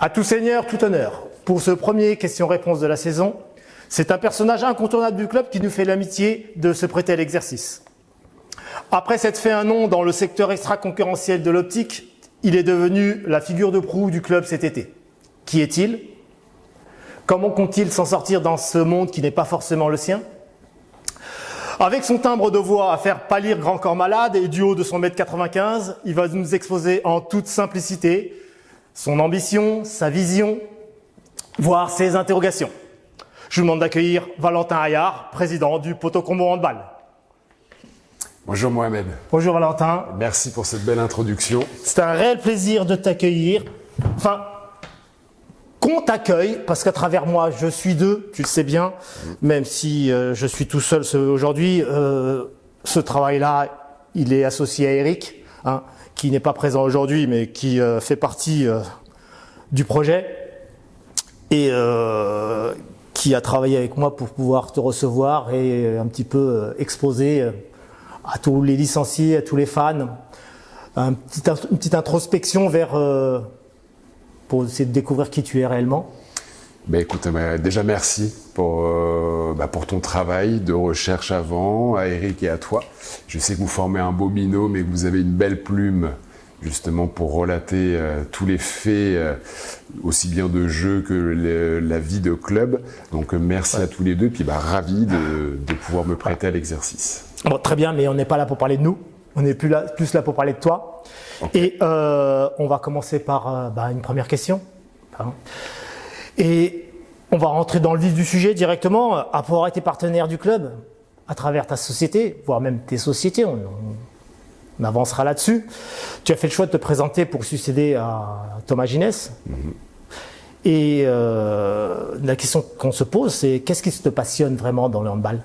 À tout seigneur, tout honneur. Pour ce premier question-réponse de la saison, c'est un personnage incontournable du club qui nous fait l'amitié de se prêter à l'exercice. Après s'être fait un nom dans le secteur extra-concurrentiel de l'optique, il est devenu la figure de proue du club cet été. Qui est-il? Comment compte-t-il s'en sortir dans ce monde qui n'est pas forcément le sien? Avec son timbre de voix à faire pâlir grand corps malade et du haut de son 1m95, il va nous exposer en toute simplicité son ambition, sa vision, voire ses interrogations. Je vous demande d'accueillir Valentin Ayard, président du Poteau Combo Handball. Bonjour Mohamed. Bonjour Valentin. Merci pour cette belle introduction. C'est un réel plaisir de t'accueillir. Enfin, qu'on t'accueille, parce qu'à travers moi, je suis deux, tu le sais bien, même si je suis tout seul aujourd'hui. Ce travail-là, il est associé à Eric, qui n'est pas présent aujourd'hui, mais qui fait partie du projet et qui a travaillé avec moi pour pouvoir te recevoir et un petit peu exposer à tous les licenciés, à tous les fans, une petite introspection vers pour essayer de découvrir qui tu es réellement. Écoute, déjà merci pour ton travail de recherche avant, à Eric et à toi. Je sais que vous formez un beau binôme et que vous avez une belle plume justement pour relater tous les faits, aussi bien de jeu que la vie de club. Donc merci à tous les deux, puis ravi de pouvoir me prêter à l'exercice. Bon, très bien, mais on n'est pas là pour parler de nous, on est plus là pour parler de toi. Okay. Et on va commencer par une première question. Et on va rentrer dans le vif du sujet directement. Après avoir été partenaire du club, à travers ta société, voire même tes sociétés, on avancera là-dessus. Tu as fait le choix de te présenter pour succéder à Thomas Ginès. Et la question qu'on se pose, c'est qu'est-ce qui te passionne vraiment dans le handball?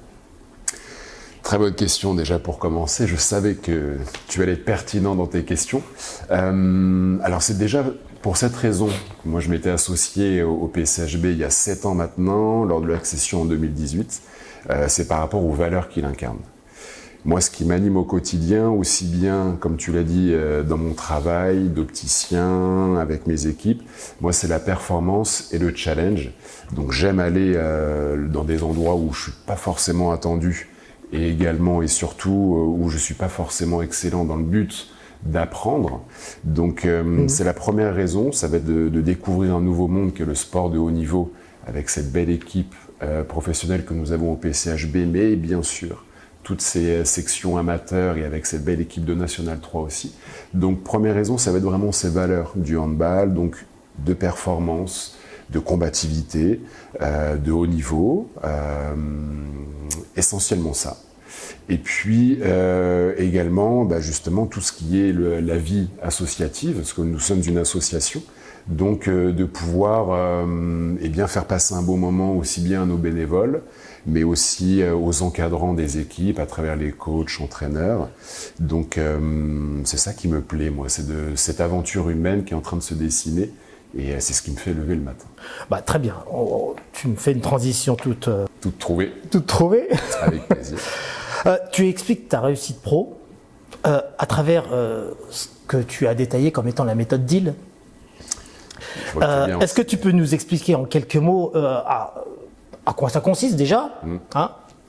Très bonne question déjà pour commencer. Je savais que tu allais être pertinent dans tes questions. Alors c'est déjà pour cette raison que moi je m'étais associé au PCHB il y a 7 ans maintenant, lors de l'accession en 2018. C'est par rapport aux valeurs qu'il incarne. Moi, ce qui m'anime au quotidien, aussi bien, comme tu l'as dit, dans mon travail d'opticien, avec mes équipes, moi, c'est la performance et le challenge. Donc, j'aime aller dans des endroits où je suis pas forcément attendu et également et surtout où je suis pas forcément excellent dans le but d'apprendre. Donc, c'est la première raison, ça va être de découvrir un nouveau monde qu'est le sport de haut niveau avec cette belle équipe professionnelle que nous avons au PCHB, mais bien sûr, toutes ces sections amateurs et avec cette belle équipe de National 3 aussi. Donc, première raison, ça va être vraiment ces valeurs du handball, donc de performance, de combativité, de haut niveau, essentiellement ça. Et puis également, justement, tout ce qui est la vie associative, parce que nous sommes une association, donc de pouvoir faire passer un bon moment aussi bien à nos bénévoles, mais aussi aux encadrants des équipes, à travers les coachs, entraîneurs. Donc c'est ça qui me plaît, moi, c'est de cette aventure humaine qui est en train de se dessiner, et c'est ce qui me fait lever le matin. Très bien, tu me fais une transition toute trouvée. Toute trouvée. Avec plaisir. Tu expliques ta réussite pro à travers ce que tu as détaillé comme étant la méthode DEAL. Est-ce que tu peux nous expliquer en quelques mots à quoi ça consiste déjà,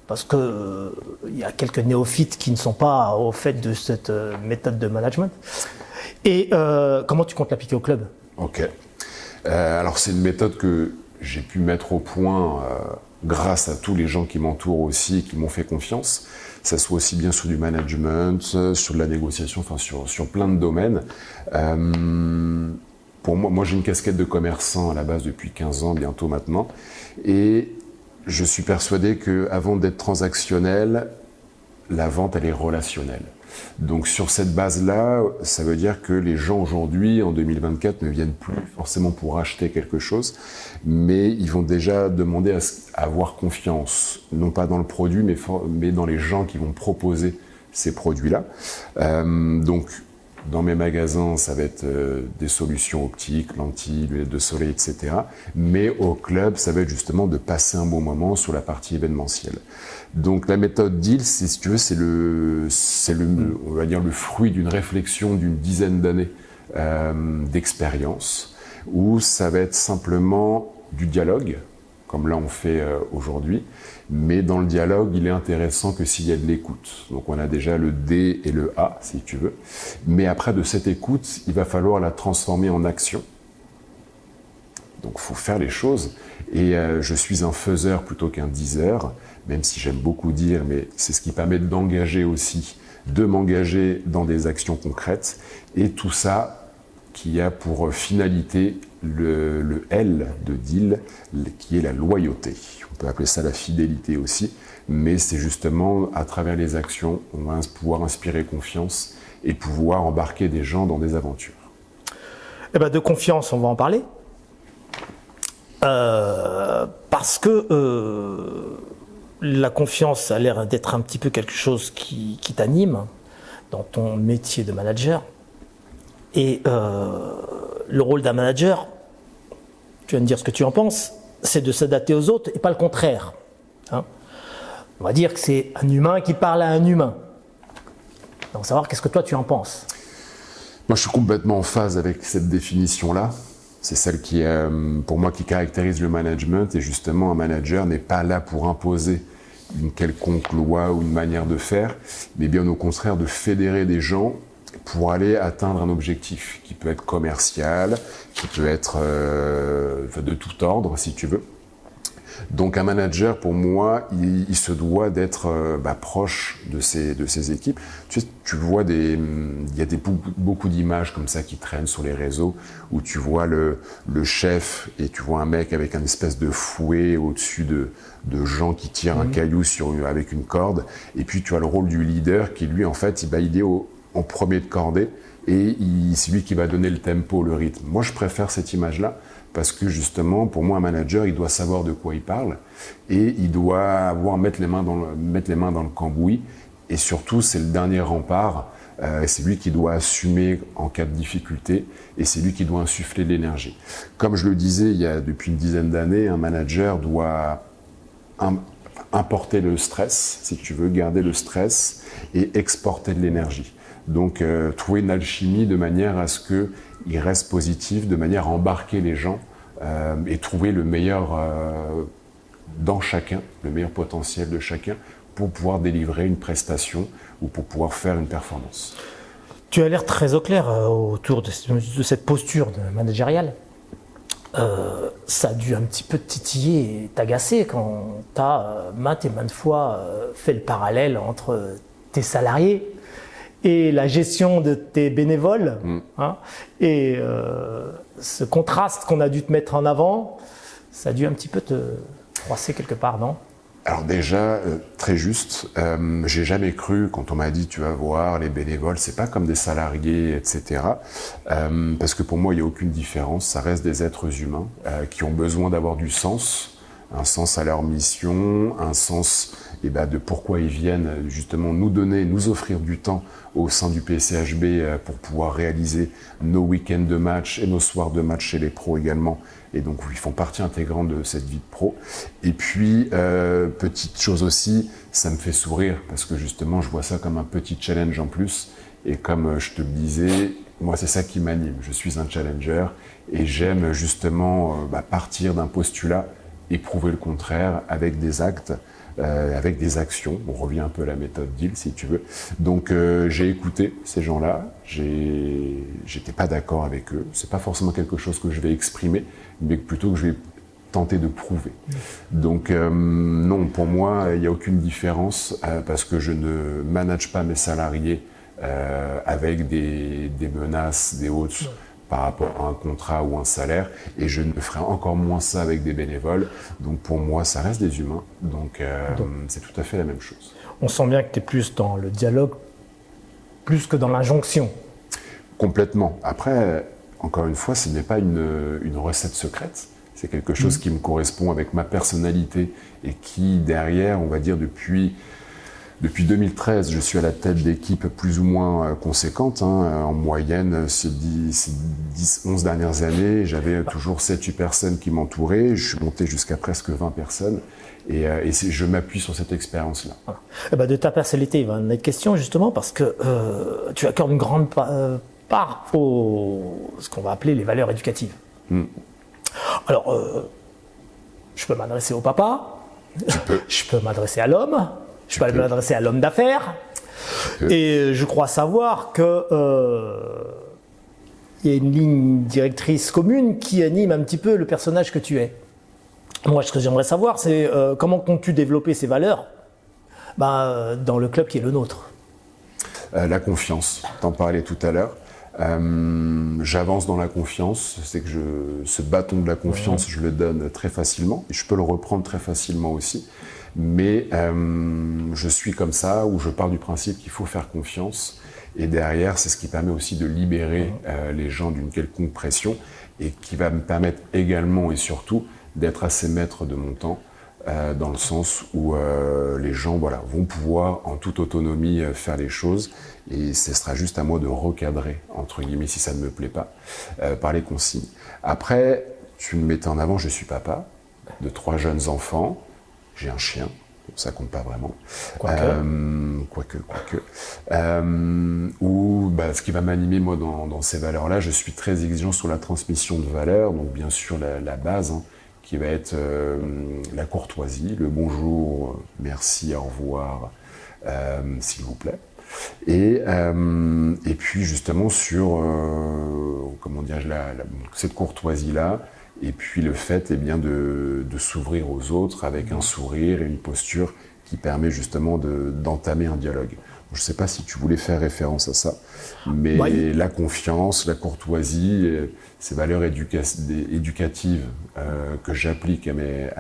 parce que il y a quelques néophytes qui ne sont pas au fait de cette méthode de management. Et comment tu comptes l'appliquer au club? Ok. Alors c'est une méthode que j'ai pu mettre au point grâce à tous les gens qui m'entourent aussi et qui m'ont fait confiance. Ça soit aussi bien sur du management, sur de la négociation, enfin sur plein de domaines. Pour moi j'ai une casquette de commerçant à la base depuis 15 ans bientôt maintenant, et je suis persuadé qu'avant d'être transactionnel, la vente elle est relationnelle. Donc sur cette base-là, ça veut dire que les gens aujourd'hui, en 2024, ne viennent plus forcément pour acheter quelque chose, mais ils vont déjà demander à avoir confiance, non pas dans le produit, mais dans les gens qui vont proposer ces produits-là. Donc dans mes magasins, ça va être des solutions optiques, lentilles, lunettes de soleil, etc. Mais au club, ça va être justement de passer un bon moment sur la partie événementielle. Donc la méthode DEAL, si tu veux, c'est on va dire le fruit d'une réflexion d'une dizaine d'années d'expérience, où ça va être simplement du dialogue, comme là on fait aujourd'hui, mais dans le dialogue, il est intéressant que s'il y a de l'écoute. Donc on a déjà le D et le A, si tu veux, mais après de cette écoute, il va falloir la transformer en action. Donc il faut faire les choses, et je suis un faiseur plutôt qu'un diseur, même si j'aime beaucoup dire, mais c'est ce qui permet d'engager aussi, de m'engager dans des actions concrètes, et tout ça qui a pour finalité le L de deal, qui est la loyauté. On peut appeler ça la fidélité aussi, mais c'est justement à travers les actions, on va pouvoir inspirer confiance et pouvoir embarquer des gens dans des aventures. Eh ben de confiance, on va en parler. Parce que la confiance a l'air d'être un petit peu quelque chose qui t'anime dans ton métier de manager. Et le rôle d'un manager, tu vas me dire ce que tu en penses, c'est de s'adapter aux autres et pas le contraire. Hein, on va dire que c'est un humain qui parle à un humain. Donc savoir qu'est-ce que toi tu en penses. Moi je suis complètement en phase avec cette définition-là. C'est celle qui, pour moi, qui caractérise le management. Et justement, un manager n'est pas là pour imposer une quelconque loi ou une manière de faire, mais bien au contraire de fédérer des gens pour aller atteindre un objectif qui peut être commercial, qui peut être de tout ordre, si tu veux. Donc un manager, pour moi, il se doit d'être proche de ses équipes. Tu sais, tu vois il y a beaucoup d'images comme ça qui traînent sur les réseaux, où tu vois le chef et tu vois un mec avec un espèce de fouet au-dessus de gens qui tirent un caillou avec une corde. Et puis tu as le rôle du leader qui, lui, en fait, il est en premier de cordée et c'est lui qui va donner le tempo, le rythme. Moi, je préfère cette image-là. Parce que justement, pour moi, un manager, il doit savoir de quoi il parle et il doit mettre les mains dans le cambouis. Et surtout, c'est le dernier rempart. C'est lui qui doit assumer en cas de difficulté et c'est lui qui doit insuffler de l'énergie. Comme je le disais, depuis une dizaine d'années, un manager doit importer le stress, si tu veux, garder le stress et exporter de l'énergie. Donc, trouver une alchimie de manière à ce qu'il reste positif, de manière à embarquer les gens et trouver le meilleur dans chacun, le meilleur potentiel de chacun pour pouvoir délivrer une prestation ou pour pouvoir faire une performance. Tu as l'air très au clair autour de cette posture managériale. Ça a dû un petit peu te titiller et t'agacer quand tu as maintes et maintes fois fait le parallèle entre tes salariés et la gestion de tes bénévoles, hein, et ce contraste qu'on a dû te mettre en avant, ça a dû un petit peu te froisser quelque part, non? Alors déjà, très juste, j'ai jamais cru, quand on m'a dit tu vas voir, les bénévoles, c'est pas comme des salariés, etc. Parce que pour moi, il n'y a aucune différence, ça reste des êtres humains qui ont besoin d'avoir du sens, un sens à leur mission, un sens de pourquoi ils viennent justement nous offrir du temps au sein du PCHB pour pouvoir réaliser nos week-ends de match et nos soirs de match chez les pros également. Et donc, ils font partie intégrante de cette vie de pro. Et puis, petite chose aussi, ça me fait sourire parce que justement, je vois ça comme un petit challenge en plus. Et comme je te le disais, moi, c'est ça qui m'anime. Je suis un challenger et j'aime justement partir d'un postulat et prouver le contraire avec des actes. Avec des actions, on revient un peu à la méthode deal si tu veux. Donc j'ai écouté ces gens-là, j'étais pas d'accord avec eux, c'est pas forcément quelque chose que je vais exprimer, mais plutôt que je vais tenter de prouver. Donc non, pour moi, il n'y a aucune différence parce que je ne manage pas mes salariés avec des menaces, des hautes par rapport à un contrat ou un salaire, et je ne ferai encore moins ça avec des bénévoles. Donc pour moi, ça reste des humains, donc c'est tout à fait la même chose. On sent bien que tu es plus dans le dialogue, plus que dans l'injonction. Complètement. Après, encore une fois, ce n'est pas une recette secrète, c'est quelque chose qui me correspond avec ma personnalité et qui, derrière, on va dire depuis 2013, je suis à la tête d'équipes plus ou moins conséquentes. En moyenne, ces 10-11 dernières années, j'avais toujours 7-8 personnes qui m'entouraient. Je suis monté jusqu'à presque 20 personnes. Et je m'appuie sur cette expérience-là. De ta personnalité, il va en être question justement parce que tu accordes une grande part ce qu'on va appeler les valeurs éducatives. Alors, je peux m'adresser au papa, je peux m'adresser à l'homme, je peux m'adresser à l'homme d'affaires, et je crois savoir que il y a une ligne directrice commune qui anime un petit peu le personnage que tu es. Moi, ce que j'aimerais savoir, c'est comment comptes-tu développer ces valeurs dans le club qui est le nôtre? La confiance, t'en parlais tout à l'heure. J'avance dans la confiance, c'est que ce bâton de la confiance, je le donne très facilement, et je peux le reprendre très facilement aussi, mais je suis comme ça, où je pars du principe qu'il faut faire confiance, et derrière, c'est ce qui permet aussi de libérer les gens d'une quelconque pression, et qui va me permettre également et surtout d'être assez maître de mon temps, dans le sens où les gens vont pouvoir en toute autonomie faire les choses, et ce sera juste à moi de recadrer, entre guillemets, si ça ne me plaît pas, par les consignes. Après, tu me mettais en avant, je suis papa de 3 jeunes enfants, j'ai un chien, ça compte pas vraiment. Quoique. Ce qui va m'animer, moi, dans ces valeurs-là, je suis très exigeant sur la transmission de valeurs, donc bien sûr la base, qui va être la courtoisie, le bonjour, merci, au revoir, s'il vous plaît. Et puis justement sur cette courtoisie-là, et puis le fait de s'ouvrir aux autres avec un sourire et une posture qui permet justement d'entamer un dialogue. Je ne sais pas si tu voulais faire référence à ça, mais la confiance, la courtoisie, ces valeurs éducatives que j'applique à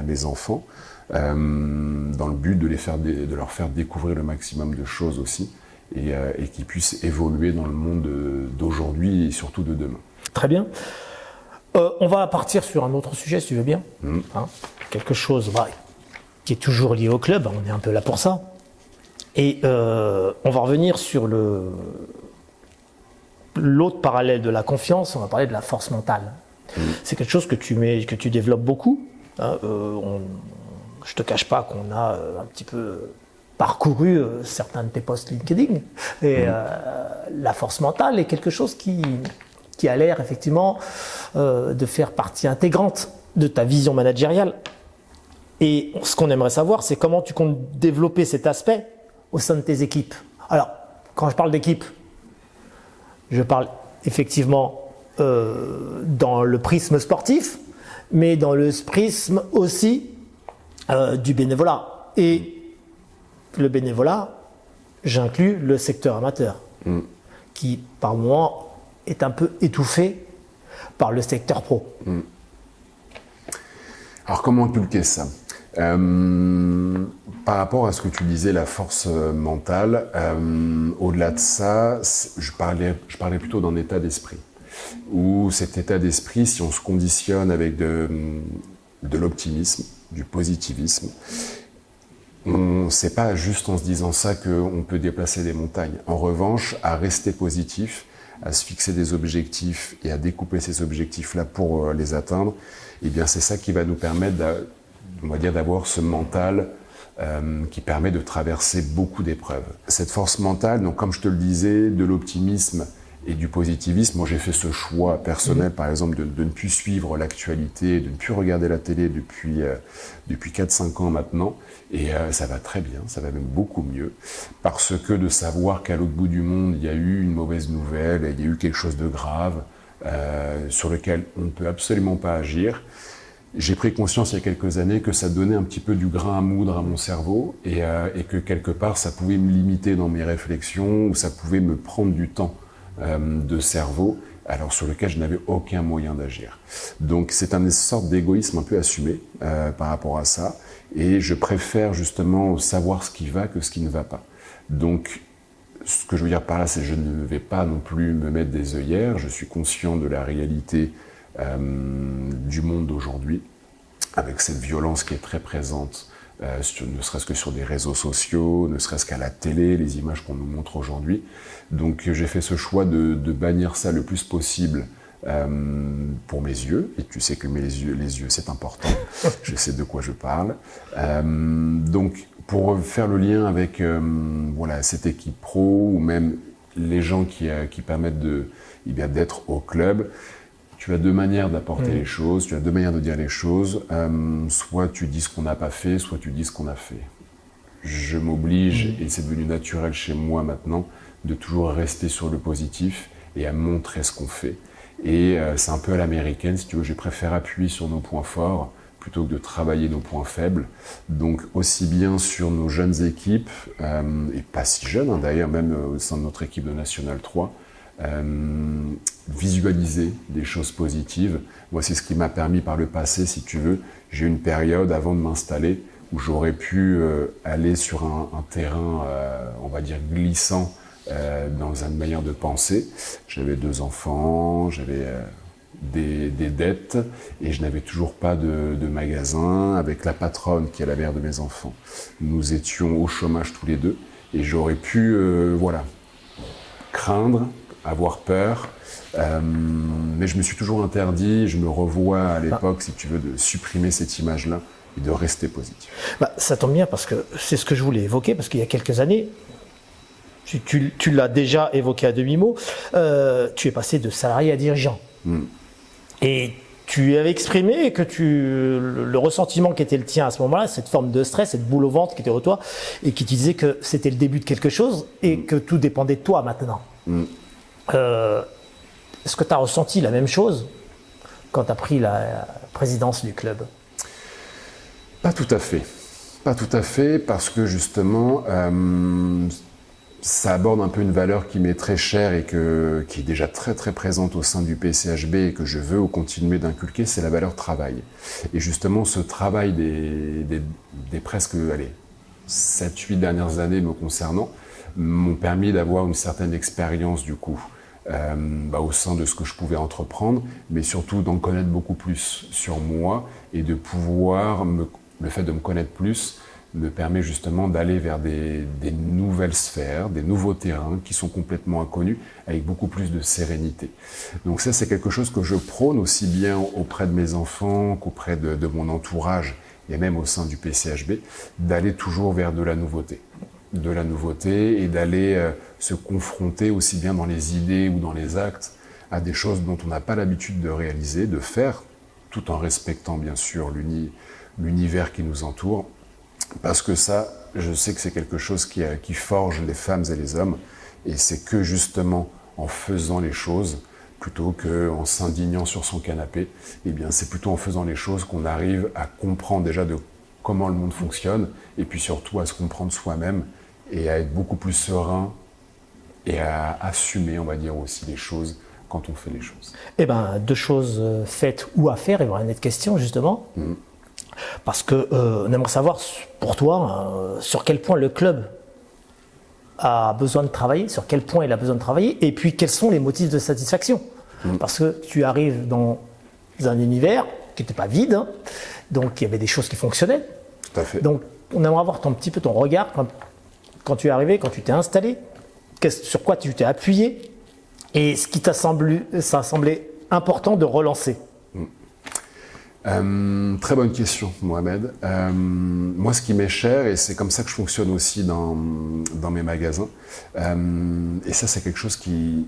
mes enfants, dans le but de leur faire découvrir le maximum de choses aussi, et qu'ils puissent évoluer dans le monde d'aujourd'hui et surtout de demain. Très bien. On va partir sur un autre sujet, si tu veux bien. Quelque chose qui est toujours lié au club, on est un peu là pour ça. Et on va revenir sur l'autre parallèle de la confiance, on va parler de la force mentale. C'est quelque chose que tu développes beaucoup. Je ne te cache pas qu'on a un petit peu parcouru certains de tes posts LinkedIn. Et la force mentale est quelque chose qui a l'air effectivement de faire partie intégrante de ta vision managériale. Et ce qu'on aimerait savoir, c'est comment tu comptes développer cet aspect au sein de tes équipes. Alors, quand je parle d'équipe, je parle effectivement dans le prisme sportif, mais dans le prisme aussi du bénévolat. Et le bénévolat, j'inclus le secteur amateur, qui par moments est un peu étouffé par le secteur pro. Alors comment inculquer ça ? Par rapport à ce que tu disais, la force mentale, au-delà de ça, je parlais plutôt d'un état d'esprit. Où cet état d'esprit, si on se conditionne avec de l'optimisme, du positivisme, c'est pas juste en se disant ça qu'on peut déplacer des montagnes. En revanche, à rester positif, à se fixer des objectifs et à découper ces objectifs-là pour les atteindre, eh bien c'est ça qui va nous permettre d'avoir ce mental qui permet de traverser beaucoup d'épreuves. Cette force mentale, donc comme je te le disais, de l'optimisme et du positivisme, moi j'ai fait ce choix personnel, par exemple, de ne plus suivre l'actualité, de ne plus regarder la télé depuis 4-5 ans maintenant, et ça va très bien, ça va même beaucoup mieux, parce que de savoir qu'à l'autre bout du monde, il y a eu une mauvaise nouvelle, il y a eu quelque chose de grave, sur lequel on ne peut absolument pas agir. J'ai pris conscience il y a quelques années que ça donnait un petit peu du grain à moudre à mon cerveau, et que quelque part ça pouvait me limiter dans mes réflexions, ou ça pouvait me prendre du temps de cerveau, alors sur lequel je n'avais aucun moyen d'agir. Donc c'est une sorte d'égoïsme un peu assumé par rapport à ça, et je préfère justement savoir ce qui va que ce qui ne va pas. Donc ce que je veux dire par là, c'est que je ne vais pas non plus me mettre des œillères, je suis conscient de la réalité du monde d'aujourd'hui, avec cette violence qui est très présente, ne serait-ce que sur des réseaux sociaux, ne serait-ce qu'à la télé, les images qu'on nous montre aujourd'hui. Donc j'ai fait ce choix de bannir ça le plus possible pour mes yeux, et tu sais que les yeux c'est important, je sais de quoi je parle. Donc pour faire le lien avec cette équipe pro, ou même les gens qui permettent d'être au club, Tu as deux manières d'apporter les choses, tu as deux manières de dire les choses. Soit tu dis ce qu'on n'a pas fait, soit tu dis ce qu'on a fait. Je m'oblige, et c'est devenu naturel chez moi maintenant, de toujours rester sur le positif et à montrer ce qu'on fait. Et c'est un peu à l'américaine, si tu veux, je préfère appuyer sur nos points forts plutôt que de travailler nos points faibles. Donc aussi bien sur nos jeunes équipes, et pas si jeunes hein, d'ailleurs, même au sein de notre équipe de National 3, visualiser des choses positives. Moi, c'est ce qui m'a permis par le passé, si tu veux. J'ai eu une période avant de m'installer où j'aurais pu aller sur un terrain, on va dire, glissant dans une manière de penser. J'avais 2 enfants, j'avais des dettes et je n'avais toujours pas de magasin avec la patronne qui est la mère de mes enfants. Nous étions au chômage tous les deux et j'aurais pu, craindre, avoir peur, mais je me suis toujours interdit, je me revois à l'époque, si tu veux, de supprimer cette image-là et de rester positif. Ça tombe bien parce que c'est ce que je voulais évoquer, parce qu'il y a quelques années, tu l'as déjà évoqué à demi-mot, tu es passé de salarié à dirigeant. Et tu avais exprimé que le ressentiment qui était le tien à ce moment-là, cette forme de stress, cette boule au ventre qui était au toi, et qui te disait que c'était le début de quelque chose et que tout dépendait de toi maintenant. Est-ce que tu as ressenti la même chose quand tu as pris la présidence du club? Pas tout à fait. Pas tout à fait, parce que justement, ça aborde un peu une valeur qui m'est très chère et qui est déjà très très présente au sein du PCHB et que je veux continuer d'inculquer, c'est la valeur travail. Et justement, ce travail des presque 7-8 dernières années me concernant m'ont permis d'avoir une certaine expérience du coup au sein de ce que je pouvais entreprendre, mais surtout d'en connaître beaucoup plus sur moi et de pouvoir, le fait de me connaître plus, me permet justement d'aller vers des nouvelles sphères, des nouveaux terrains qui sont complètement inconnus, avec beaucoup plus de sérénité. Donc ça, c'est quelque chose que je prône aussi bien auprès de mes enfants qu'auprès de mon entourage, et même au sein du PCHB, d'aller toujours vers de la nouveauté et d'aller se confronter aussi bien dans les idées ou dans les actes à des choses dont on n'a pas l'habitude de réaliser, de faire, tout en respectant bien sûr l'univers qui nous entoure. Parce que ça, je sais que c'est quelque chose qui forge les femmes et les hommes, et c'est que justement en faisant les choses, plutôt qu'en s'indignant sur son canapé, eh bien c'est plutôt en faisant les choses qu'on arrive à comprendre déjà de comment le monde fonctionne, et puis surtout à se comprendre soi-même, et à être beaucoup plus serein, et à assumer, on va dire aussi, les choses quand on fait les choses. Eh bien, 2 choses faites ou à faire, il va y avoir une autre question justement. Parce que on aimerait savoir pour toi sur quel point le club a besoin de travailler, sur quel point il a besoin de travailler, et puis quels sont les motifs de satisfaction. Parce que tu arrives dans un univers qui n'était pas vide, hein, donc il y avait des choses qui fonctionnaient. Tout à fait. Donc on aimerait avoir un petit peu ton regard quand tu es arrivé, quand tu t'es installé, sur quoi tu t'es appuyé, et ce qui t'a semblé important de relancer. Très bonne question, Mohamed. Moi, ce qui m'est cher, et c'est comme ça que je fonctionne aussi dans mes magasins, et ça, c'est quelque chose qui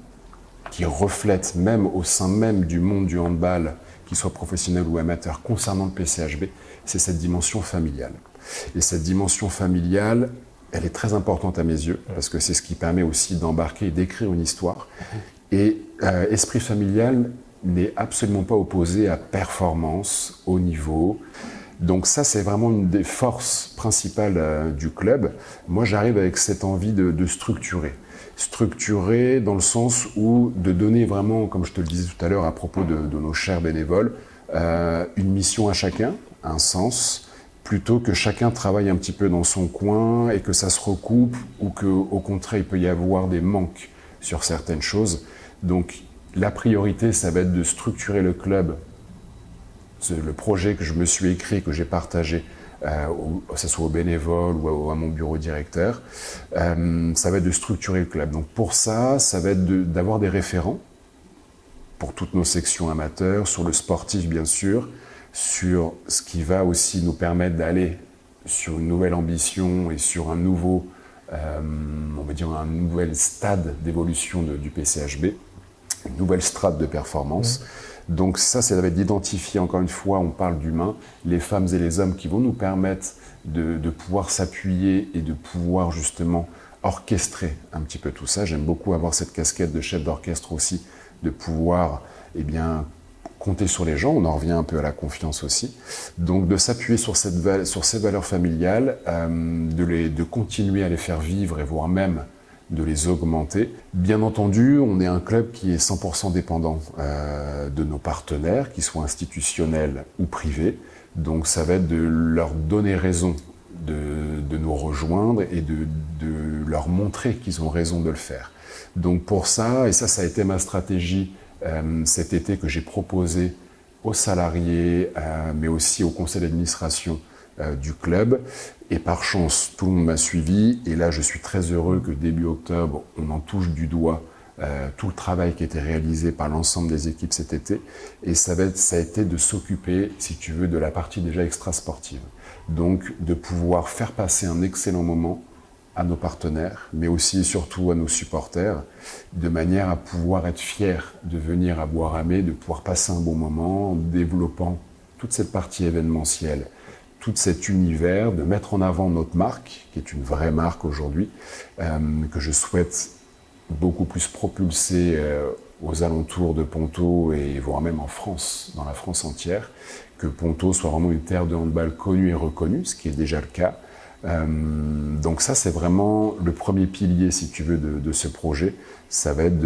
reflète même au sein même du monde du handball, qu'il soit professionnel ou amateur, concernant le PCHB, c'est cette dimension familiale. Et cette dimension familiale, elle est très importante à mes yeux, parce que c'est ce qui permet aussi d'embarquer et d'écrire une histoire. Et esprit familial n'est absolument pas opposé à performance, haut niveau. Donc ça, c'est vraiment une des forces principales du club. Moi, j'arrive avec cette envie de structurer. Structurer dans le sens où de donner vraiment, comme je te le disais tout à l'heure à propos de nos chers bénévoles, une mission à chacun, un sens, plutôt que chacun travaille un petit peu dans son coin et que ça se recoupe ou qu'au contraire, il peut y avoir des manques sur certaines choses. Donc, la priorité, ça va être de structurer le club. C'est le projet que je me suis écrit, que j'ai partagé, que ce soit aux bénévoles ou à mon bureau directeur. Ça va être de structurer le club. Donc pour ça, ça va être d'avoir des référents pour toutes nos sections amateurs, sur le sportif bien sûr, sur ce qui va aussi nous permettre d'aller sur une nouvelle ambition et sur un nouveau, on va dire un nouvel stade d'évolution du PCHB. Une nouvelle strate de performance. Donc ça va être d'identifier, encore une fois, on parle d'humains, les femmes et les hommes qui vont nous permettre de pouvoir s'appuyer et de pouvoir justement orchestrer un petit peu tout ça. J'aime beaucoup avoir cette casquette de chef d'orchestre aussi, de pouvoir compter sur les gens. On en revient un peu à la confiance aussi. Donc de s'appuyer sur ces valeurs familiales, de continuer à les faire vivre et voire même de les augmenter. Bien entendu, on est un club qui est 100% dépendant de nos partenaires, qu'ils soient institutionnels ou privés. Donc ça va être de leur donner raison de nous rejoindre et de leur montrer qu'ils ont raison de le faire. Donc pour ça, et ça a été ma stratégie cet été que j'ai proposé aux salariés, mais aussi au conseil d'administration du club. Et par chance, tout le monde m'a suivi. Et là, je suis très heureux que début octobre, on en touche du doigt tout le travail qui a été réalisé par l'ensemble des équipes cet été. Et ça a été de s'occuper, si tu veux, de la partie déjà extra-sportive. Donc, de pouvoir faire passer un excellent moment à nos partenaires, mais aussi et surtout à nos supporters, de manière à pouvoir être fiers de venir à Bois-Ramée, de pouvoir passer un bon moment en développant toute cette partie événementielle, tout cet univers, de mettre en avant notre marque, qui est une vraie marque aujourd'hui, que je souhaite beaucoup plus propulser aux alentours de Ponto et voire même en France, dans la France entière, que Ponto soit vraiment une terre de handball connue et reconnue, ce qui est déjà le cas. Donc ça, c'est vraiment le premier pilier, si tu veux, de ce projet. Ça va être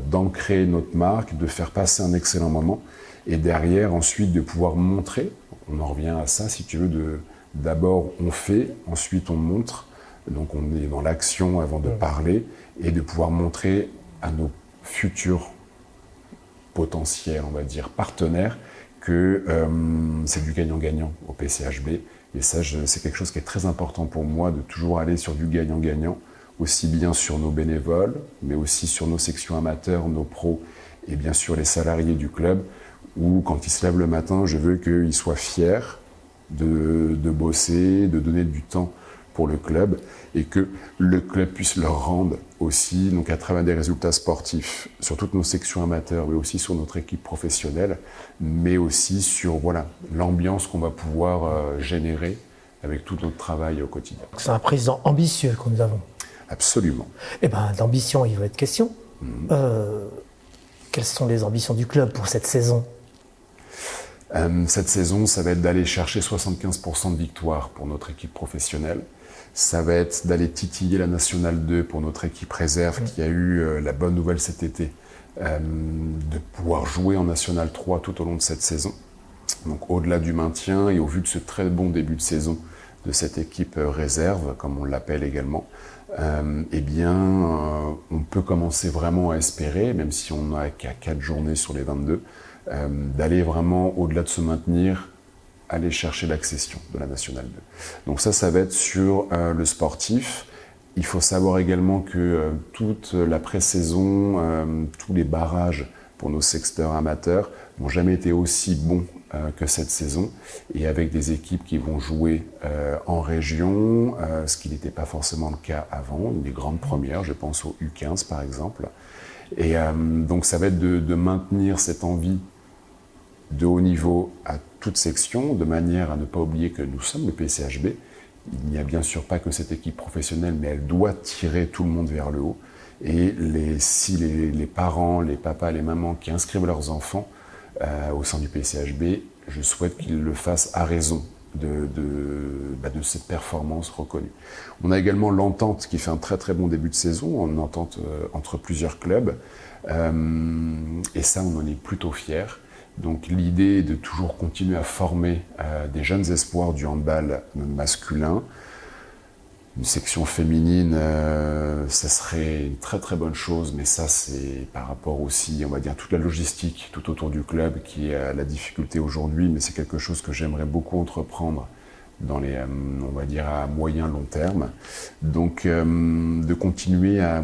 d'ancrer notre marque, de faire passer un excellent moment et derrière, ensuite, de pouvoir montrer. On en revient à ça, si tu veux, d'abord on fait, ensuite on montre. Donc on est dans l'action avant de parler et de pouvoir montrer à nos futurs potentiels, on va dire, partenaires que c'est du gagnant-gagnant au PCHB. Et ça, c'est quelque chose qui est très important pour moi, de toujours aller sur du gagnant-gagnant, aussi bien sur nos bénévoles, mais aussi sur nos sections amateurs, nos pros, et bien sûr les salariés du club, où quand ils se lèvent le matin, je veux qu'ils soient fiers de bosser, de donner du temps pour le club, et que le club puisse leur rendre aussi, donc à travers des résultats sportifs, sur toutes nos sections amateurs, mais aussi sur notre équipe professionnelle, mais aussi sur l'ambiance qu'on va pouvoir générer avec tout notre travail au quotidien. C'est un président ambitieux que nous avons. Absolument. Eh bien, d'ambition, il va être question. Quelles sont les ambitions du club pour cette saison ? Cette saison, ça va être d'aller chercher 75% de victoires pour notre équipe professionnelle. Ça va être d'aller titiller la Nationale 2 pour notre équipe réserve qui a eu la bonne nouvelle cet été de pouvoir jouer en Nationale 3 tout au long de cette saison. Donc au-delà du maintien et au vu de ce très bon début de saison de cette équipe réserve, comme on l'appelle également, on peut commencer vraiment à espérer, même si on n'a qu'à 4 journées sur les 22, d'aller vraiment au-delà de se maintenir, aller chercher l'accession de la Nationale 2. Donc ça va être sur le sportif. Il faut savoir également que toute la pré-saison, tous les barrages pour nos secteurs amateurs n'ont jamais été aussi bons que cette saison, et avec des équipes qui vont jouer en région, ce qui n'était pas forcément le cas avant, des grandes premières, je pense au U15 par exemple. Et donc ça va être de maintenir cette envie de haut niveau à toute section, de manière à ne pas oublier que nous sommes le PCHB. Il n'y a bien sûr pas que cette équipe professionnelle, mais elle doit tirer tout le monde vers le haut. Et si les parents, les papas, les mamans qui inscrivent leurs enfants au sein du PCHB, je souhaite qu'ils le fassent à raison de cette performance reconnue. On a également l'entente qui fait un très très bon début de saison, une entente entre plusieurs clubs, et ça on en est plutôt fiers. Donc l'idée est de toujours continuer à former des jeunes espoirs du handball masculin. Une section féminine, ça serait une très très bonne chose, mais ça c'est par rapport aussi, on va dire, toute la logistique tout autour du club qui est la difficulté aujourd'hui, mais c'est quelque chose que j'aimerais beaucoup entreprendre dans les, on va dire, à moyen long terme. Donc de continuer à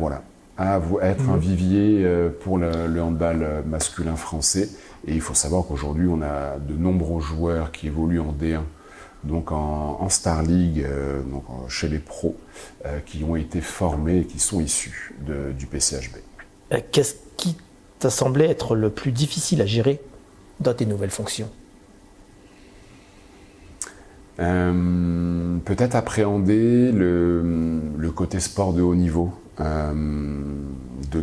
être un vivier pour le handball masculin français. Et il faut savoir qu'aujourd'hui, on a de nombreux joueurs qui évoluent en D1, donc en Star League, chez les pros, qui ont été formés et qui sont issus du PCHB. Qu'est-ce qui t'a semblé être le plus difficile à gérer dans tes nouvelles fonctions? Peut-être appréhender le côté sport de haut niveau de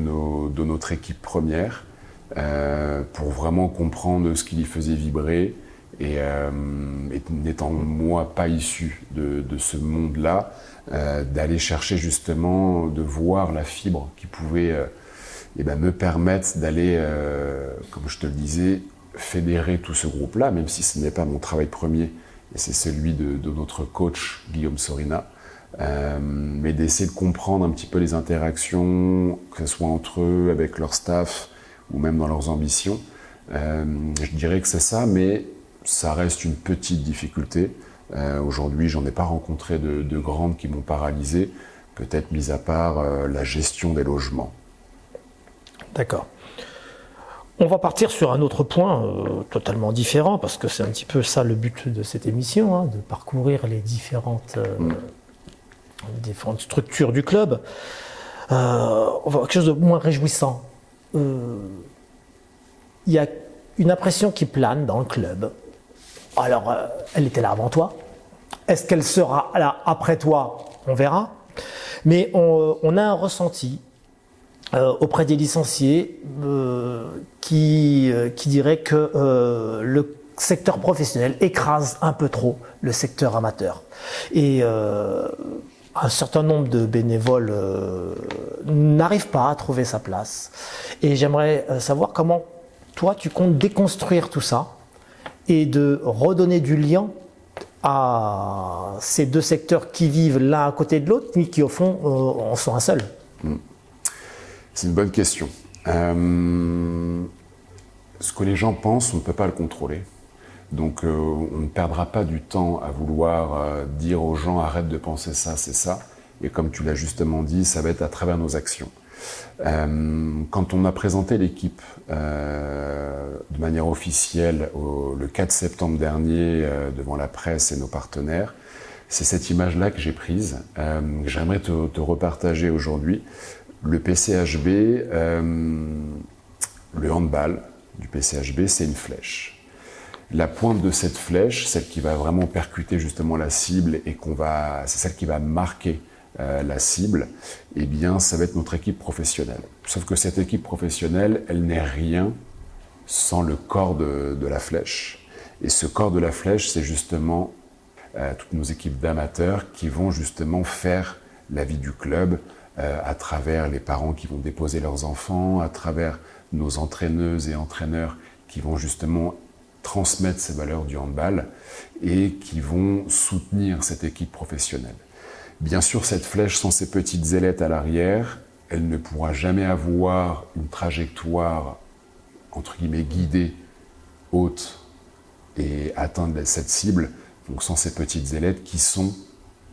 notre équipe première pour vraiment comprendre ce qui les faisait vibrer et n'étant moi pas issu de ce monde-là, d'aller chercher justement, de voir la fibre qui pouvait me permettre d'aller, comme je te le disais, fédérer tout ce groupe-là, même si ce n'est pas mon travail premier, et c'est celui de notre coach Guillaume Sorina, mais d'essayer de comprendre un petit peu les interactions, que ce soit entre eux, avec leur staff, ou même dans leurs ambitions. Je dirais que c'est ça, mais ça reste une petite difficulté. Aujourd'hui, j'en ai pas rencontré de grandes qui m'ont paralysé, peut-être mis à part la gestion des logements. D'accord. On va partir sur un autre point totalement différent, parce que c'est un petit peu ça le but de cette émission, hein, de parcourir les différentes structures du club. On va quelque chose de moins réjouissant. Il y a une impression qui plane dans le club. Alors, elle était là avant toi. Est-ce qu'elle sera là après toi? On verra. Mais on a un ressenti auprès des licenciés qui dirait que le secteur professionnel écrase un peu trop le secteur amateur. Et un certain nombre de bénévoles n'arrivent pas à trouver sa place. Et j'aimerais savoir comment toi tu comptes déconstruire tout ça et de redonner du lien à ces deux secteurs qui vivent l'un à côté de l'autre, mais qui au fond en sont un seul. C'est une bonne question. Ce que les gens pensent, on ne peut pas le contrôler. Donc on ne perdra pas du temps à vouloir dire aux gens arrête de penser ça, c'est ça. Et comme tu l'as justement dit, ça va être à travers nos actions. Quand on a présenté l'équipe de manière officielle le 4 septembre dernier devant la presse et nos partenaires, c'est cette image-là que j'ai prise. J'aimerais te repartager aujourd'hui. Le PCHB, le handball du PCHB, c'est une flèche. La pointe de cette flèche, celle qui va vraiment percuter justement la cible et c'est celle qui va marquer la cible, eh bien, ça va être notre équipe professionnelle. Sauf que cette équipe professionnelle, elle n'est rien sans le corps de la flèche. Et ce corps de la flèche, c'est justement toutes nos équipes d'amateurs qui vont justement faire la vie du club à travers les parents qui vont déposer leurs enfants, à travers nos entraîneuses et entraîneurs qui vont justement transmettre ces valeurs du handball et qui vont soutenir cette équipe professionnelle. Bien sûr, cette flèche, sans ces petites ailettes à l'arrière, elle ne pourra jamais avoir une trajectoire, entre guillemets, guidée, haute et atteindre cette cible, donc sans ces petites ailettes qui sont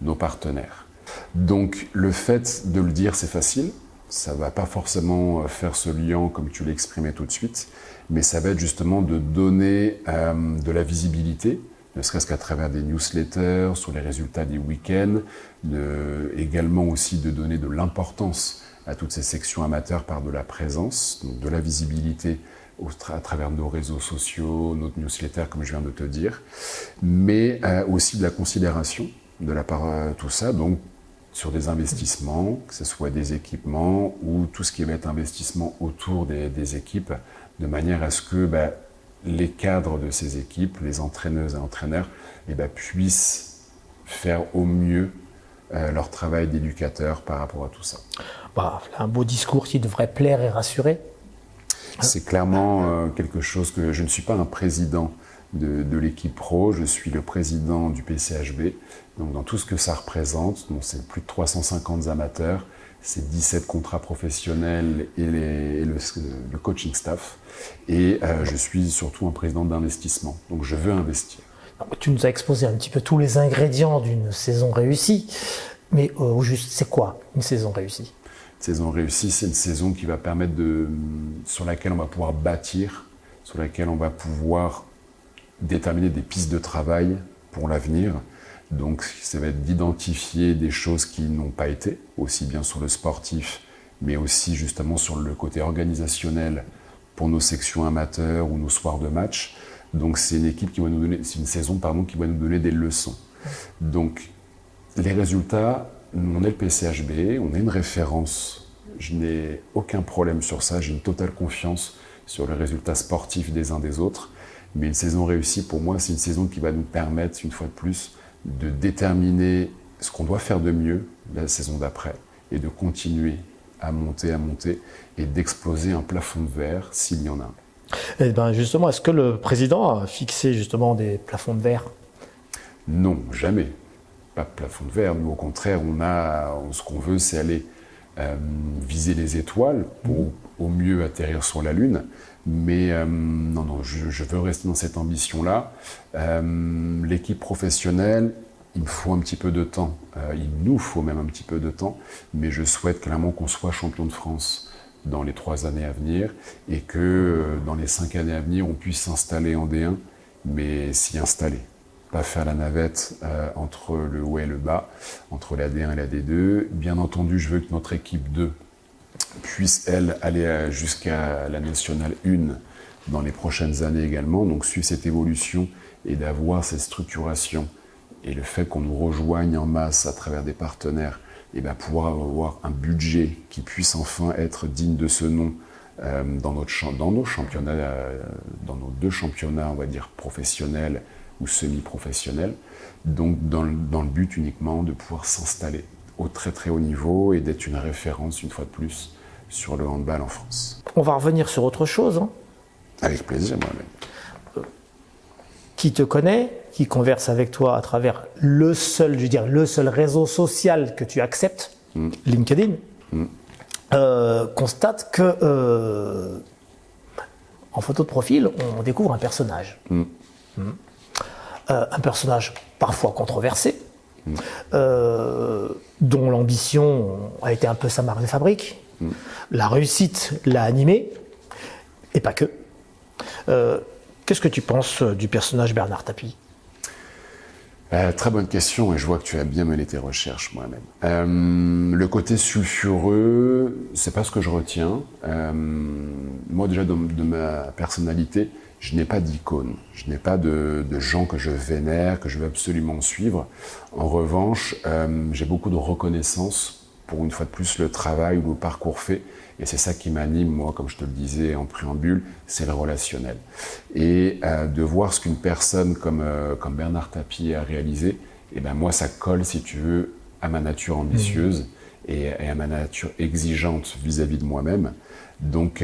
nos partenaires. Donc le fait de le dire, c'est facile, ça ne va pas forcément faire ce lien comme tu l'exprimais tout de suite, mais ça va être justement de donner de la visibilité, ne serait-ce qu'à travers des newsletters, sur les résultats des week-ends, également aussi de donner de l'importance à toutes ces sections amateurs par de la présence, donc de la visibilité à travers nos réseaux sociaux, notre newsletter comme je viens de te dire, mais aussi de la considération de la part de tout ça, donc sur des investissements, que ce soit des équipements ou tout ce qui va être investissement autour des équipes, de manière à ce que les cadres de ces équipes, les entraîneuses et entraîneurs, puissent faire au mieux leur travail d'éducateur par rapport à tout ça. Un beau discours qui devrait plaire et rassurer. C'est clairement quelque chose que je ne suis pas un président de l'équipe pro, je suis le président du PCHB. Donc dans tout ce que ça représente, c'est plus de 350 amateurs, c'est 17 contrats professionnels et le coaching staff. Et je suis surtout un président d'investissement, donc je veux investir. Tu nous as exposé un petit peu tous les ingrédients d'une saison réussie, mais au juste, c'est quoi une saison réussie? Une saison réussie, c'est une saison qui va permettre sur laquelle on va pouvoir bâtir, sur laquelle on va pouvoir déterminer des pistes de travail pour l'avenir. Donc ça va être d'identifier des choses qui n'ont pas été, aussi bien sur le sportif, mais aussi justement sur le côté organisationnel pour nos sections amateurs ou nos soirs de match. Donc c'est une équipe qui va nous donner, c'est une saison pardon, qui va nous donner des leçons. Donc les résultats, on est le PCHB, on est une référence. Je n'ai aucun problème sur ça, j'ai une totale confiance sur les résultats sportifs des uns des autres. Mais une saison réussie, pour moi, c'est une saison qui va nous permettre, une fois de plus, de déterminer ce qu'on doit faire de mieux la saison d'après et de continuer à monter et d'exploser un plafond de verre s'il y en a un. Eh ben justement, est-ce que le président a fixé justement des plafonds de verre? Non, jamais. Pas de plafond de verre. Nous, au contraire, ce qu'on veut, c'est aller viser les étoiles pour au mieux atterrir sur la Lune. Mais non, je veux rester dans cette ambition-là. L'équipe professionnelle, il me faut un petit peu de temps. Il nous faut même un petit peu de temps. Mais je souhaite clairement qu'on soit champion de France dans les 3 années à venir et que dans les 5 années à venir, on puisse s'installer en D1, mais s'y installer. Pas faire la navette entre le haut et le bas, entre la D1 et la D2. Bien entendu, je veux que notre équipe 2 puisse, elle, aller jusqu'à la Nationale 1 dans les prochaines années également. Donc suivre cette évolution et d'avoir cette structuration et le fait qu'on nous rejoigne en masse à travers des partenaires, et bien pouvoir avoir un budget qui puisse enfin être digne de ce nom dans nos championnats, dans nos 2 championnats, on va dire professionnels ou semi-professionnels. Donc dans le but uniquement de pouvoir s'installer au très très haut niveau et d'être une référence une fois de plus sur le handball en France. On va revenir sur autre chose. Hein. Avec plaisir, moi-même. Qui te connaît, qui converse avec toi à travers le seul réseau social que tu acceptes, LinkedIn, constate que en photo de profil, on découvre un personnage. Un personnage parfois controversé, dont l'ambition a été un peu sa marque de fabrique. La réussite l'a animé, et pas que. Qu'est-ce que tu penses du personnage Bernard Tapie ? Très bonne question, et je vois que tu as bien mené tes recherches moi-même. Le côté sulfureux, c'est pas ce que je retiens. Moi déjà de ma personnalité, je n'ai pas d'icône, je n'ai pas de gens que je vénère, que je veux absolument suivre. En revanche, j'ai beaucoup de reconnaissance pour une fois de plus le travail ou le parcours fait. Et c'est ça qui m'anime, moi, comme je te le disais en préambule, c'est le relationnel. Et de voir ce qu'une personne comme Bernard Tapie a réalisé, et ben moi, ça colle, si tu veux, à ma nature ambitieuse et à ma nature exigeante vis-à-vis de moi-même. Donc,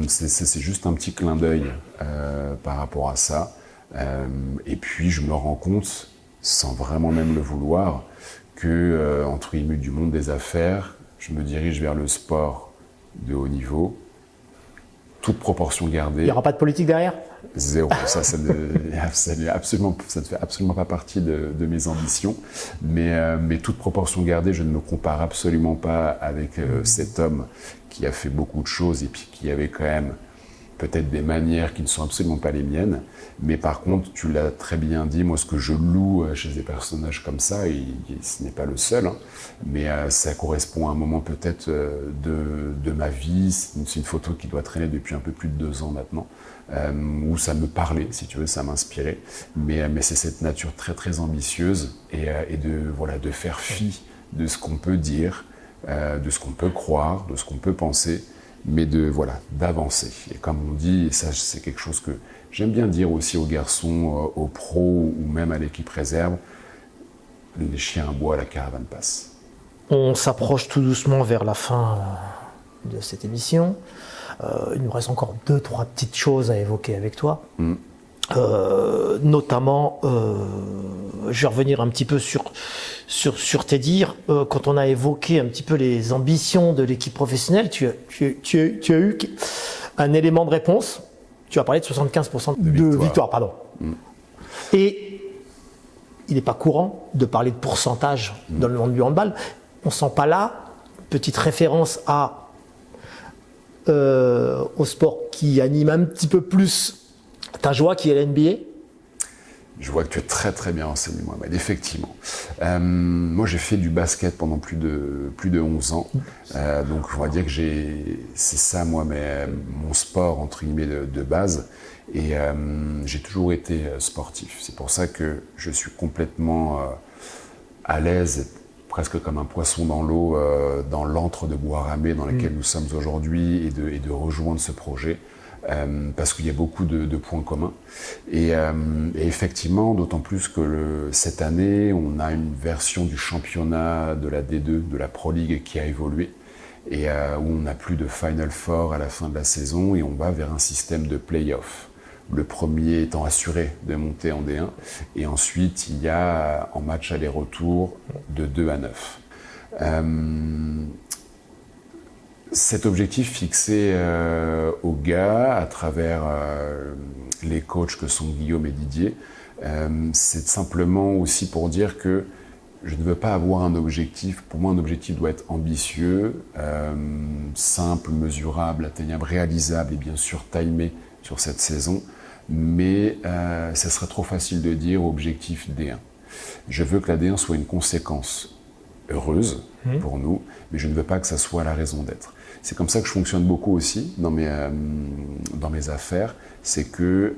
c'est juste un petit clin d'œil par rapport à ça. Et puis, je me rends compte, sans vraiment même le vouloir, que entre guillemets du monde des affaires, je me dirige vers le sport de haut niveau, toute proportion gardée. Il n'y aura pas de politique derrière ? Zéro. Ça ne fait absolument pas partie de mes ambitions. Mais toute proportion gardée, je ne me compare absolument pas avec cet homme qui a fait beaucoup de choses et puis qui avait quand même peut-être des manières qui ne sont absolument pas les miennes. Mais par contre, tu l'as très bien dit, moi ce que je loue chez des personnages comme ça, et ce n'est pas le seul, hein, mais ça correspond à un moment peut-être de ma vie. C'est une photo qui doit traîner depuis un peu plus de 2 ans maintenant, où ça me parlait, si tu veux, ça m'inspirait. Mais c'est cette nature très très ambitieuse et de faire fi de ce qu'on peut dire, de ce qu'on peut croire, de ce qu'on peut penser, mais d'avancer. Et comme on dit, et ça c'est quelque chose que j'aime bien dire aussi aux garçons, aux pros ou même à l'équipe réserve, les chiens aboient, la caravane passe. On s'approche tout doucement vers la fin de cette émission. Il nous reste encore 2-3 petites choses à évoquer avec toi. Notamment, je vais revenir un petit peu sur tes dires. Quand on a évoqué un petit peu les ambitions de l'équipe professionnelle, tu as eu un élément de réponse. Tu as parlé de 75% de victoire. Et il n'est pas courant de parler de pourcentage dans le monde du handball. On ne sent pas là, petite référence au sport qui anime un petit peu plus ta joie, qui est la NBA. Je vois que tu es très très bien renseigné, Mohamed, effectivement. Moi, j'ai fait du basket pendant plus de 11 ans. Donc, on va dire que c'est ça, moi, mon sport, entre guillemets, de base. Et j'ai toujours été sportif. C'est pour ça que je suis complètement à l'aise, presque comme un poisson dans l'eau, dans l'antre de Bois-Ramé dans lequel nous sommes aujourd'hui, et de rejoindre ce projet. Parce qu'il y a beaucoup de points communs. Et effectivement, d'autant plus que cette année, on a une version du championnat de la D2, de la Pro League, qui a évolué, et où on n'a plus de Final Four à la fin de la saison, et on va vers un système de play-off. Le premier étant assuré de monter en D1, et ensuite il y a en match aller-retour de 2 à 9. Cet objectif fixé aux gars à travers les coachs que sont Guillaume et Didier, c'est simplement aussi pour dire que je ne veux pas avoir un objectif. Pour moi, un objectif doit être ambitieux, simple, mesurable, atteignable, réalisable et bien sûr timé sur cette saison. Mais ça serait trop facile de dire objectif D1. Je veux que la D1 soit une conséquence heureuse pour nous, mais je ne veux pas que ça soit la raison d'être. C'est comme ça que je fonctionne beaucoup aussi dans mes affaires, c'est que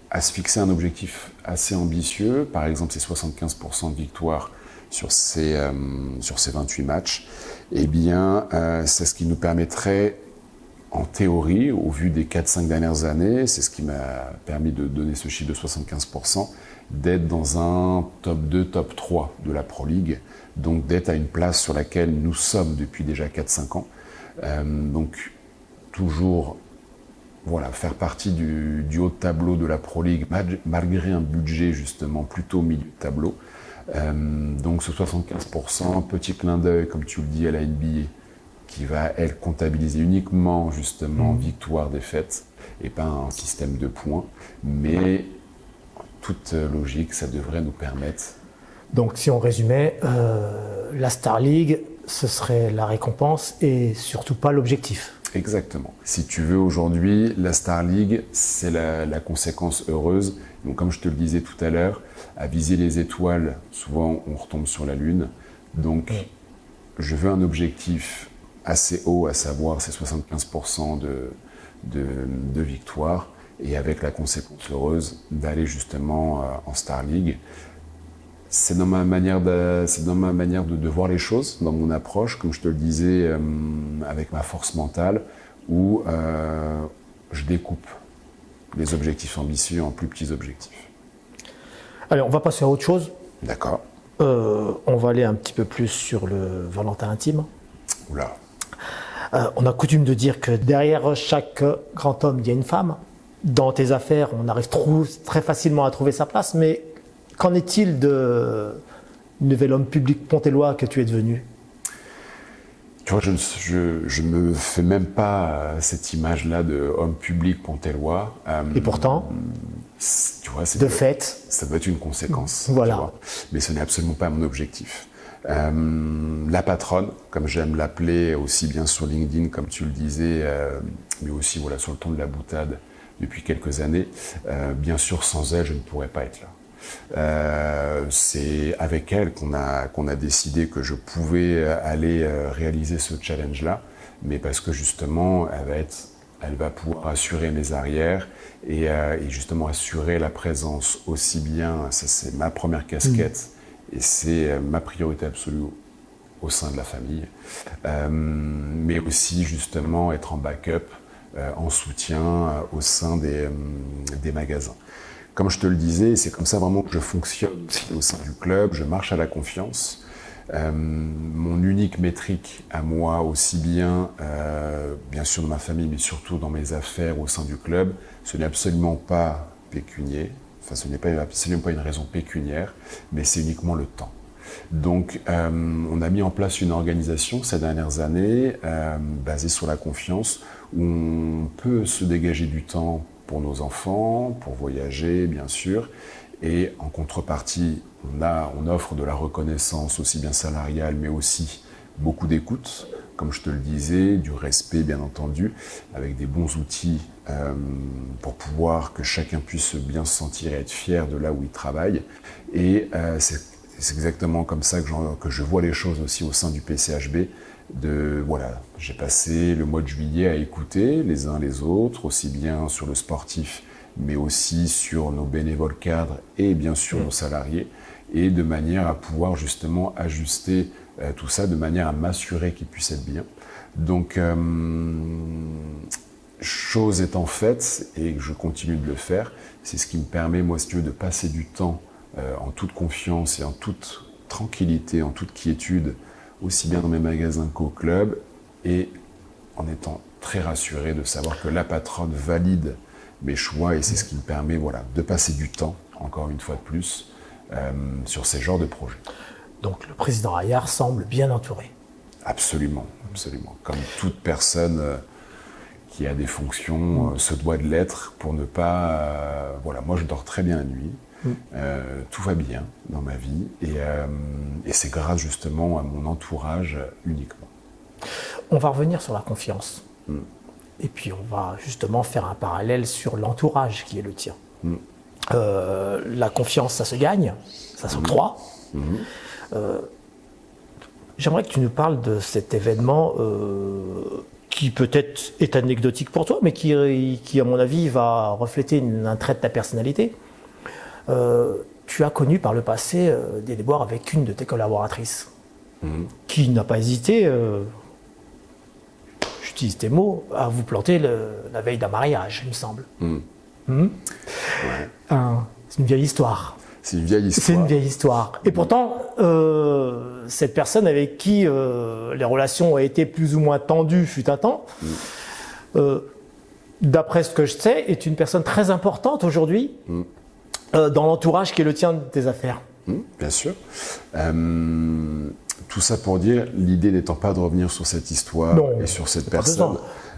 à se fixer un objectif assez ambitieux, par exemple c'est 75% de victoire sur ces 28 matchs, eh bien c'est ce qui nous permettrait, en théorie, au vu des 4-5 dernières années, c'est ce qui m'a permis de donner ce chiffre de 75%, d'être dans un top 2, top 3 de la Pro League, donc d'être à une place sur laquelle nous sommes depuis déjà 4-5 ans. Donc toujours faire partie du haut de tableau de la Pro League, malgré un budget justement plutôt au milieu de tableau. Donc ce 75%, petit clin d'œil, comme tu le dis, à la NBA, qui va, elle, comptabiliser uniquement, justement, victoire-défaite, et pas un système de points. Mais, toute logique, ça devrait nous permettre... Donc, si on résumait, la Star League, ce serait la récompense et surtout pas l'objectif. Exactement. Si tu veux, aujourd'hui, la Star League, c'est la conséquence heureuse. Donc, comme je te le disais tout à l'heure, à viser les étoiles, souvent, on retombe sur la Lune. Donc, je veux un objectif assez haut, à savoir ces 75% de victoire, et avec la conséquence heureuse d'aller justement en Star League. C'est dans ma manière de voir les choses, dans mon approche, comme je te le disais, avec ma force mentale, où je découpe les objectifs ambitieux en plus petits objectifs. Allez, on va passer à autre chose. D'accord. On va aller un petit peu plus sur le Valentin intime. Oula. On a coutume de dire que derrière chaque grand homme, il y a une femme. Dans tes affaires, on arrive très facilement à trouver sa place, mais qu'en est-il de nouvel homme public pontellois que tu es devenu ? Tu vois, je me fais même pas cette image-là de homme public pontellois. Et pourtant, tu vois, de fait, ça doit être une conséquence. Voilà. Tu vois, mais ce n'est absolument pas mon objectif. La patronne, comme j'aime l'appeler, aussi bien sur LinkedIn, comme tu le disais, mais aussi sur le ton de la boutade depuis quelques années. Bien sûr, sans elle, je ne pourrais pas être là. C'est avec elle qu'on a décidé que je pouvais aller réaliser ce challenge-là, mais parce que justement, elle va pouvoir assurer mes arrières et justement assurer la présence aussi bien, ça c'est ma première casquette, et c'est ma priorité absolue au sein de la famille, mais aussi justement être en backup, en soutien au sein des magasins. Comme je te le disais, c'est comme ça vraiment que je fonctionne au sein du club, je marche à la confiance. Mon unique métrique à moi, aussi bien sûr dans ma famille, mais surtout dans mes affaires au sein du club, ce n'est absolument pas pécunier. Enfin, ce n'est absolument pas une raison pécuniaire, mais c'est uniquement le temps. Donc, on a mis en place une organisation ces dernières années basée sur la confiance, où on peut se dégager du temps pour nos enfants, pour voyager, bien sûr, et en contrepartie, on offre de la reconnaissance aussi bien salariale, mais aussi beaucoup d'écoute. comme je te le disais, du respect bien entendu, avec des bons outils pour pouvoir que chacun puisse bien se sentir et être fier de là où il travaille. Et c'est exactement comme ça que je vois les choses aussi au sein du PCHB. Voilà, j'ai passé le mois de juillet à écouter les uns les autres, aussi bien sur le sportif, mais aussi sur nos bénévoles cadres et bien sûr nos salariés, et de manière à pouvoir justement ajuster tout ça, de manière à m'assurer qu'ils puissent être bien. Donc, chose étant faite, et je continue de le faire, c'est ce qui me permet, moi, si tu veux, de passer du temps en toute confiance et en toute tranquillité, en toute quiétude, aussi bien dans mes magasins qu'au club, et en étant très rassuré de savoir que la patronne valide mes choix, et c'est ce qui me permet de passer du temps, encore une fois de plus, sur ces genres de projets. Donc le président Hayard semble bien entouré. Absolument, absolument. Comme toute personne qui a des fonctions se doit de l'être pour ne pas... moi je dors très bien la nuit. Tout va bien dans ma vie et c'est grâce justement à mon entourage uniquement. On va revenir sur la confiance. Et puis on va justement faire un parallèle sur l'entourage qui est le tien. La confiance, ça se gagne, ça s'octroie. J'aimerais que tu nous parles de cet événement qui peut-être est anecdotique pour toi, mais qui à mon avis va refléter un trait de ta personnalité. Tu as connu par le passé des déboires avec une de tes collaboratrices qui n'a pas hésité, j'utilise tes mots, à vous planter la veille d'un mariage, il me semble. Ouais. C'est une vieille histoire. C'est une vieille histoire. C'est une vieille histoire. Et pourtant, cette personne avec qui les relations ont été plus ou moins tendues fut un temps, d'après ce que je sais, est une personne très importante aujourd'hui dans l'entourage qui est le tien de tes affaires. Bien sûr. Tout ça pour dire, l'idée n'étant pas de revenir sur cette histoire et sur cette personne,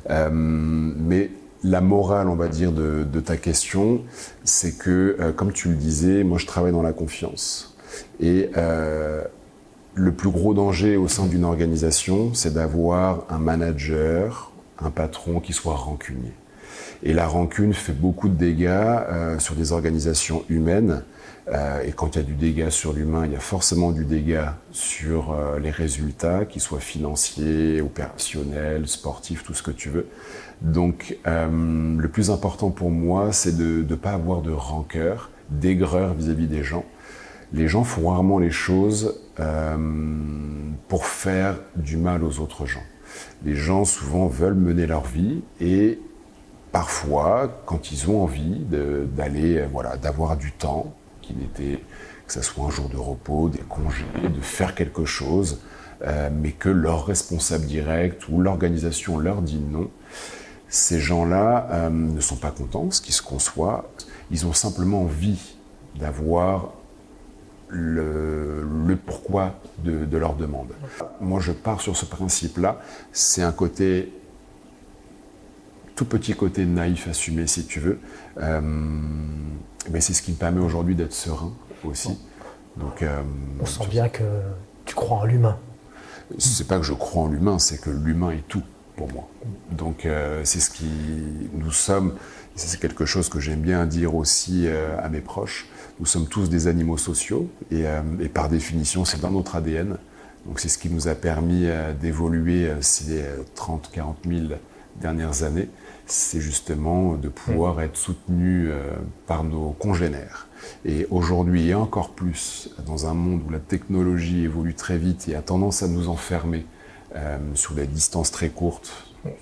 mais la morale, on va dire, de ta question, c'est que, comme tu le disais, moi je travaille dans la confiance. Et le plus gros danger au sein d'une organisation, c'est d'avoir un manager, un patron qui soit rancunier. Et la rancune fait beaucoup de dégâts sur des organisations humaines. Et quand il y a du dégât sur l'humain, il y a forcément du dégât sur les résultats, qu'ils soient financiers, opérationnels, sportifs, tout ce que tu veux. Donc, le plus important pour moi, c'est de ne pas avoir de rancœur, d'aigreur vis-à-vis des gens. Les gens font rarement les choses pour faire du mal aux autres gens. Les gens, souvent, veulent mener leur vie et parfois, quand ils ont envie d'aller, d'avoir du temps, que ce soit un jour de repos, des congés, de faire quelque chose, mais que leur responsable direct ou l'organisation leur dit non, ces gens-là ne sont pas contents, ce qui se conçoit. Ils ont simplement envie d'avoir le pourquoi de leur demande. Moi, je pars sur ce principe-là. C'est un côté, tout petit côté naïf, assumé, si tu veux. Mais c'est ce qui me permet aujourd'hui d'être serein aussi. Donc, on sent bien que tu crois en l'humain. C'est pas que je crois en l'humain, c'est que l'humain est tout pour moi. Donc c'est ce qui nous sommes. C'est quelque chose que j'aime bien dire aussi à mes proches. Nous sommes tous des animaux sociaux et par définition, c'est dans notre ADN. Donc c'est ce qui nous a permis d'évoluer ces 30, 40 000 dernières années. C'est justement de pouvoir être soutenu par nos congénères. Et aujourd'hui, et encore plus, dans un monde où la technologie évolue très vite et a tendance à nous enfermer sur des distances très courtes,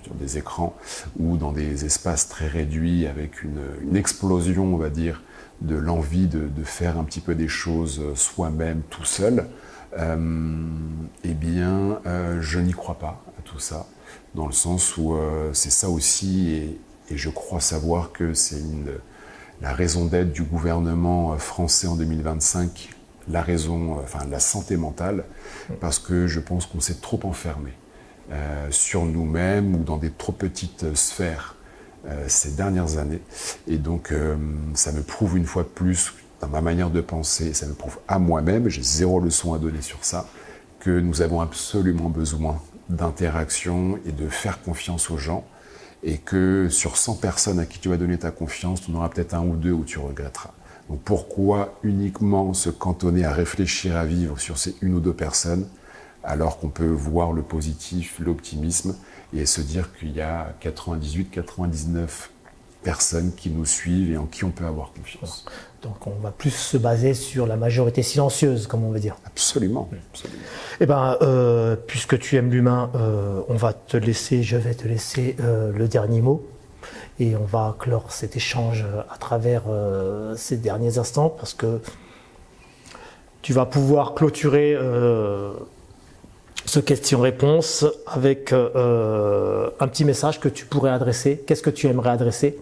sur des écrans, ou dans des espaces très réduits, avec une explosion, on va dire, de l'envie de faire un petit peu des choses soi-même, tout seul, eh bien, je n'y crois pas à tout ça. Dans le sens où c'est ça aussi, et je crois savoir que c'est la raison d'être du gouvernement français en 2025, la santé mentale, parce que je pense qu'on s'est trop enfermé sur nous-mêmes ou dans des trop petites sphères ces dernières années. Et donc, ça me prouve une fois de plus, dans ma manière de penser, ça me prouve à moi-même, j'ai zéro leçon à donner sur ça, que nous avons absolument besoin d'interaction et de faire confiance aux gens, et que sur 100 personnes à qui tu vas donner ta confiance, tu en auras peut-être 1 ou 2 où tu regretteras. Donc pourquoi uniquement se cantonner à réfléchir à vivre sur ces 1 ou 2 personnes, alors qu'on peut voir le positif, l'optimisme, et se dire qu'il y a 98, 99 personnes qui nous suivent et en qui on peut avoir confiance. Donc on va plus se baser sur la majorité silencieuse, comme on veut dire. Absolument. Absolument. Eh ben, puisque tu aimes l'humain, je vais te laisser le dernier mot. Et on va clore cet échange à travers ces derniers instants, parce que tu vas pouvoir clôturer ce question-réponse avec un petit message que tu pourrais adresser. Qu'est-ce que tu aimerais adresser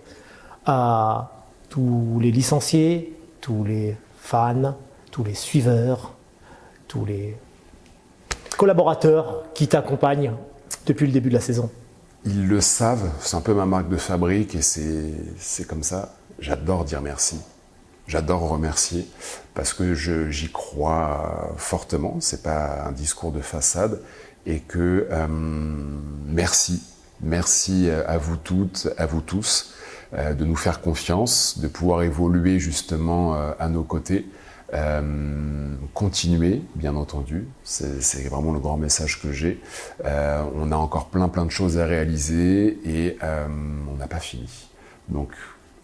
à tous les licenciés, tous les fans, tous les suiveurs, tous les collaborateurs qui t'accompagnent depuis le début de la saison? Ils le savent, c'est un peu ma marque de fabrique et c'est comme ça. J'adore dire merci, j'adore remercier parce que j'y crois fortement, c'est pas un discours de façade et que merci à vous toutes, à vous tous de nous faire confiance, de pouvoir évoluer justement à nos côtés. Continuer, bien entendu, c'est vraiment le grand message que j'ai. On a encore plein de choses à réaliser et on n'a pas fini. Donc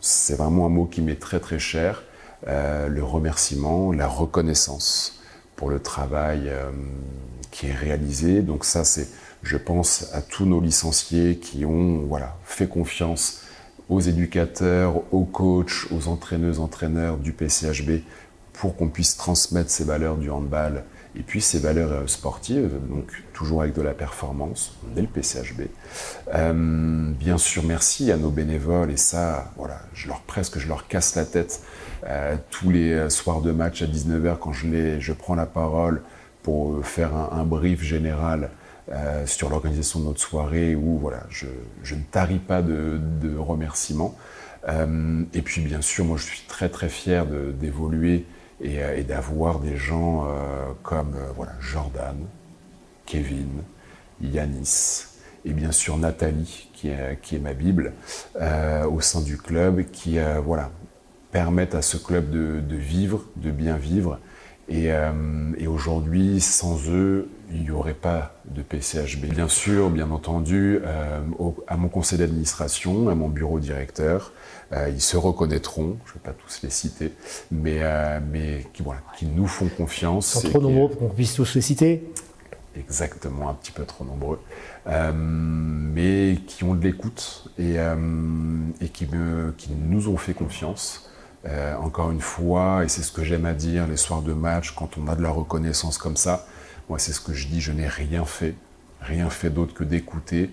c'est vraiment un mot qui m'est très très cher, le remerciement, la reconnaissance pour le travail qui est réalisé. Donc ça, c'est, je pense à tous nos licenciés qui ont fait confiance aux éducateurs, aux coachs, aux entraîneurs du PCHB pour qu'on puisse transmettre ces valeurs du handball et puis ces valeurs sportives, donc toujours avec de la performance, on est le PCHB. Bien sûr, merci à nos bénévoles et ça, je leur casse la tête tous les soirs de match à 19h quand je prends la parole pour faire un brief général sur l'organisation de notre soirée où je ne taris pas de remerciements. Et puis bien sûr, moi je suis très très fier d'évoluer et d'avoir des gens comme Jordan, Kevin, Yanis et bien sûr Nathalie qui est ma Bible au sein du club qui permettent à ce club de vivre, de bien vivre et aujourd'hui sans eux il n'y aurait pas de PCHB. Bien sûr, bien entendu, à mon conseil d'administration, à mon bureau directeur, ils se reconnaîtront, je ne vais pas tous les citer, mais qui nous font confiance. Ils sont trop nombreux pour qu'on puisse tous les citer. Exactement, un petit peu trop nombreux, mais qui ont de l'écoute et qui nous ont fait confiance. Encore une fois, et c'est ce que j'aime à dire, les soirs de match, quand on a de la reconnaissance comme ça, moi c'est ce que je dis, je n'ai rien fait d'autre que d'écouter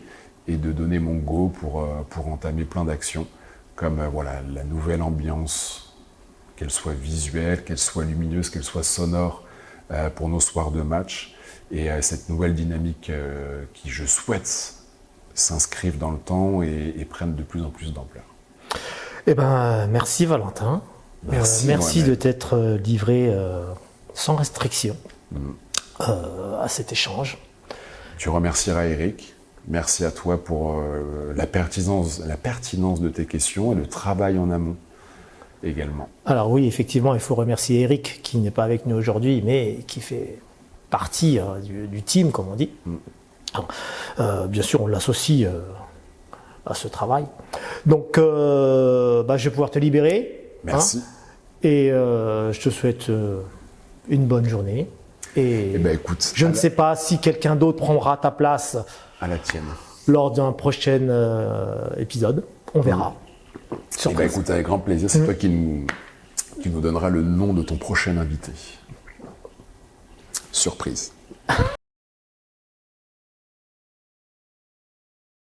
et de donner mon go pour entamer plein d'actions, comme la nouvelle ambiance, qu'elle soit visuelle, qu'elle soit lumineuse, qu'elle soit sonore pour nos soirs de match, et cette nouvelle dynamique qui, je souhaite, s'inscrive dans le temps et prenne de plus en plus d'ampleur. Eh ben, merci Valentin. Merci de t'être livré sans restriction à cet échange. Tu remercieras Eric. Merci à toi pour la pertinence de tes questions et le travail en amont également. Alors oui, effectivement, il faut remercier Eric qui n'est pas avec nous aujourd'hui, mais qui fait partie du team, comme on dit. Alors, bien sûr, on l'associe à ce travail. Donc, je vais pouvoir te libérer. Merci. Et je te souhaite une bonne journée. Et écoute, je ne sais pas si quelqu'un d'autre prendra ta place à la tienne lors d'un prochain épisode. On verra. Écoute, avec grand plaisir. C'est toi qui nous donnera le nom de ton prochain invité. Surprise.